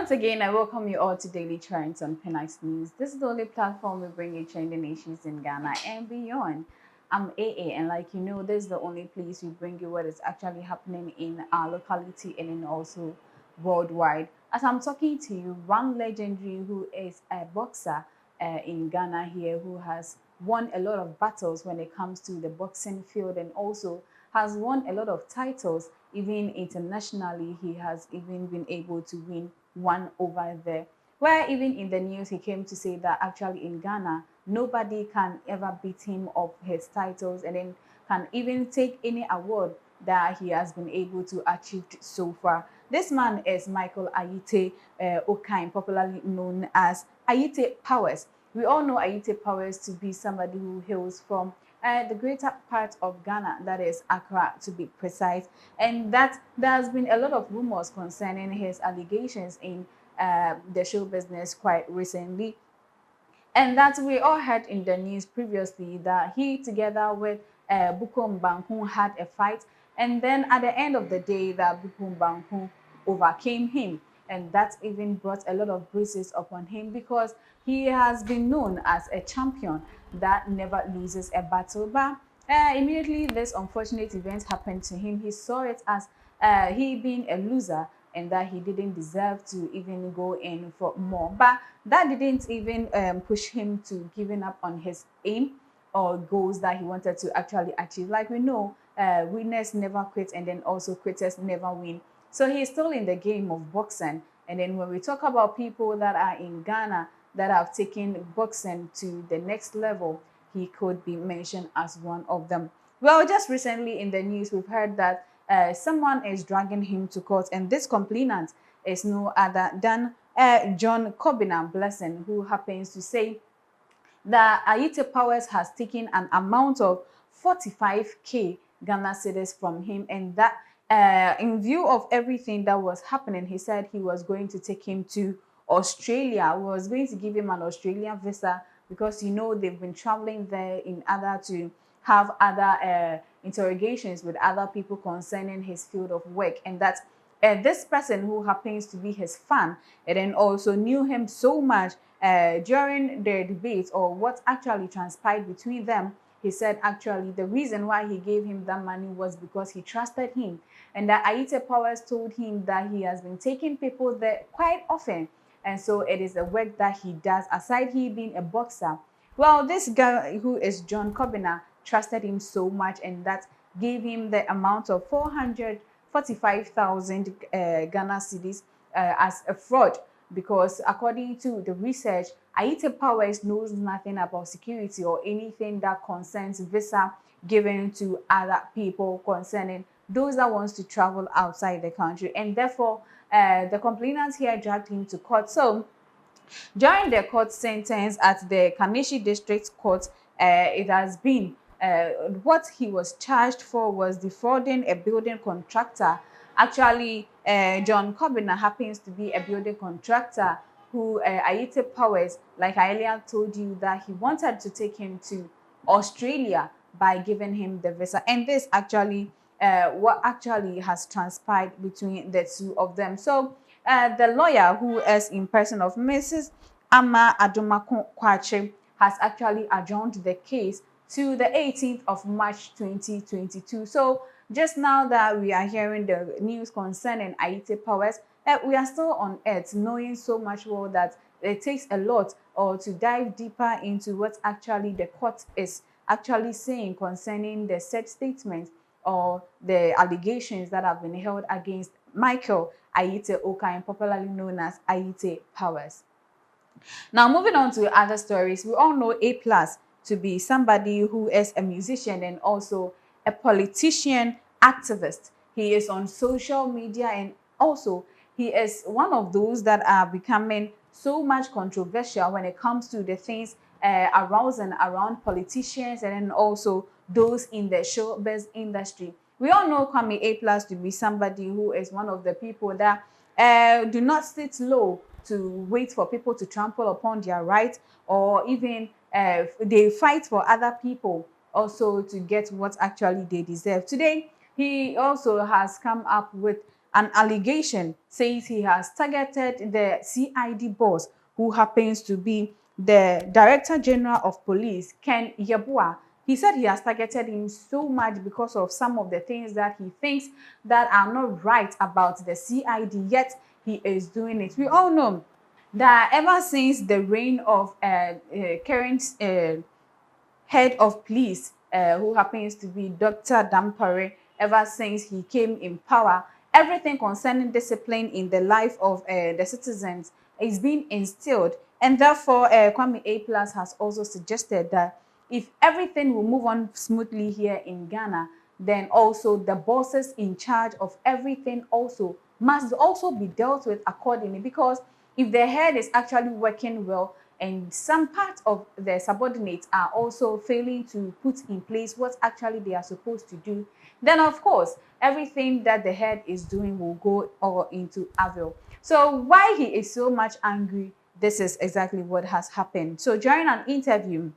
Once again, I welcome you all to Daily Trends on Penice News. This is the only platform we bring you trending issues in Ghana and beyond. I'm AA, and like you know, this is the only place we bring you what is actually happening in our locality and then also worldwide. As I'm talking to you, one legendary who is a boxer in Ghana here who has won a lot of battles when it comes to the boxing field and also has won a lot of titles even internationally. He has even been able to win one over there, where even in the news he came to say that actually in Ghana nobody can ever beat him of his titles and then can even take any award that he has been able to achieve so far. This man is Michael Ayitey Okain, popularly known as Ayitey Powers. We all know Ayitey Powers to be somebody who hails from the greater part of Ghana, that is Accra to be precise, and that there has been a lot of rumors concerning his allegations in the show business quite recently, and that we all heard in the news previously that he together with Bukom Banku had a fight, and then at the end of the day that Bukom Banku overcame him, and that even brought a lot of bruises upon him because he has been known as a champion that never loses a battle. But immediately this unfortunate event happened to him, he saw it as he being a loser and that he didn't deserve to even go in for more. But that didn't even push him to giving up on his aim or goals that he wanted to actually achieve. Like we know, winners never quit and then also quitters never win. So he's still in the game of boxing. And then when we talk about people that are in Ghana that have taken boxing to the next level, he could be mentioned as one of them. Well, just recently in the news, we've heard that someone is dragging him to court, and this complainant is no other than John Kobina Blessing, who happens to say that Ayitey Powers has taken an amount of 45k Ghana cedis from him, and that in view of everything that was happening, he said he was going to take him to Australia, was going to give him an Australian visa because you know they've been traveling there in order to have other interrogations with other people concerning his field of work, and that this person who happens to be his fan and then also knew him so much during their debate or what actually transpired between them. He said actually the reason why he gave him that money was because he trusted him, and that Ayitey Powers told him that he has been taking people there quite often, and so it is the work that he does aside he being a boxer. Well, this guy who is John Kobina trusted him so much, and that gave him the amount of 445,000 Ghana cedis as a fraud, because according to the research, Ayitey Powers knows nothing about security or anything that concerns visa given to other people concerning those that wants to travel outside the country, and therefore the complainants here dragged him to court. So during the court sentence at the Kanishi District Court, it has been what he was charged for was defrauding a building contractor. Actually, John Kobina happens to be a building contractor who Ayitey Powers, like I earlier told you, that he wanted to take him to Australia by giving him the visa. And this actually what actually has transpired between the two of them. So the lawyer, who is in person of Mrs. Ama Adomako Kwache, has actually adjourned the case to the 18th of March 2022. So just now that we are hearing the news concerning Ayitey Powers, we are still on it, knowing so much well that it takes a lot or to dive deeper into what actually the court is actually saying concerning the said statement or the allegations that have been held against Michael Ayitey Okain, popularly known as Ayitey Powers. Now, moving on to other stories, we all know A Plus to be somebody who is a musician and also a politician activist. He is on social media, and also he is one of those that are becoming so much controversial when it comes to the things arousing around politicians and then also those in the showbiz industry. We all know Kwame A Plus to be somebody who is one of the people that do not sit low to wait for people to trample upon their rights, or even they fight for other people also to get what actually they deserve. Today, he also has come up with An allegation says he has targeted the CID boss, who happens to be the Director General of Police, Ken Yeboah. He said he has targeted him so much because of some of the things that he thinks that are not right about the CID, yet he is doing it. We all know that ever since the reign of current head of police, who happens to be Dr. Dampare, ever since he came in power, everything concerning discipline in the life of the citizens is being instilled. And therefore, Kwame A Plus has also suggested that if everything will move on smoothly here in Ghana, then also the bosses in charge of everything also must also be dealt with accordingly. Because if the head is actually working well and some part of the subordinates are also failing to put in place what actually they are supposed to do, then of course everything that the head is doing will go all into avil. So why he is so much angry, this is exactly what has happened. So during an interview,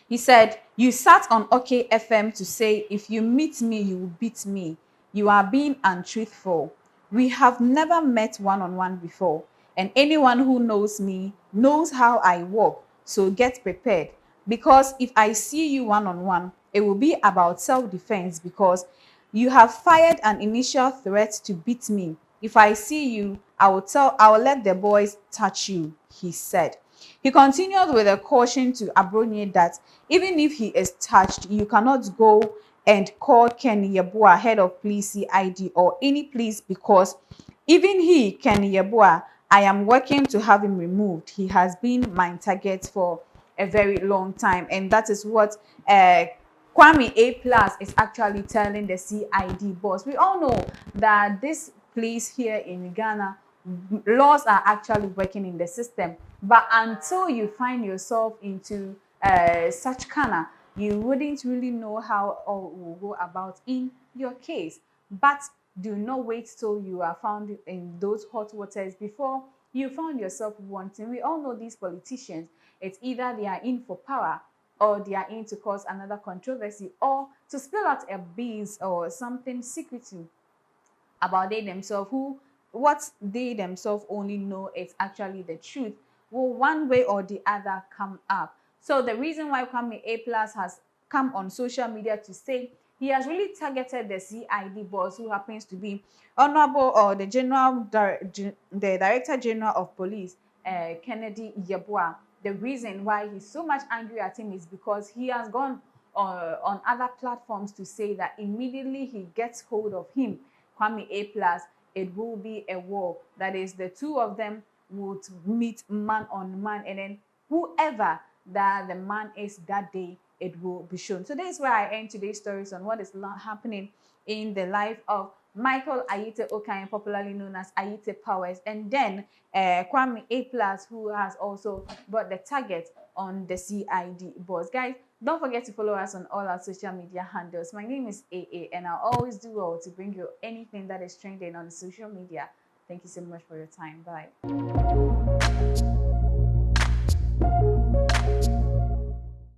he said, "You sat on OK FM to say, if you meet me, you will beat me. You are being untruthful. We have never met one-on-one before, and anyone who knows me knows how I walk, so get prepared. Because if I see you one-on-one, it will be about self-defense because you have fired an initial threat to beat me. If I see you, I will let the boys touch you," he said. He continued with a caution to Abronye that even if he is touched, you cannot go and call Ken Yeboah, head of police CID, or any police, because even he, Ken Yeboah, I am working to have him removed. He has been my target for a very long time. And that is what Kwame A Plus is actually telling the CID boss. We all know that this place here in Ghana, laws are actually working in the system, but until you find yourself into such kind, you wouldn't really know how all will go about in your case. But do not wait till you are found in those hot waters before you found yourself wanting. We all know these politicians, it's either they are in for power or they are in to cause another controversy or to spill out a beans or something secretly about they themselves, who what they themselves only know is actually the truth, will one way or the other come up. So the reason why Kwame A Plus has come on social media to say he has really targeted the CID boss, who happens to be Honorable or the Director General of Police, Kennedy Yeboah. The reason why he's so much angry at him is because he has gone on other platforms to say that immediately he gets hold of him, Kwame A Plus, it will be a war. That is, the two of them would meet man on man, and then whoever that the man is that day, it will be shown. So this is where I end today's stories on what is happening in the life of Michael Ayitey Okayin, popularly known as Ayitey Powers, and then Kwame A Plus, who has also brought the target on the CID boss. Guys, don't forget to follow us on all our social media handles. My name is AA, and I'll always do well to bring you anything that is trending on social media. Thank you so much for your time. Bye.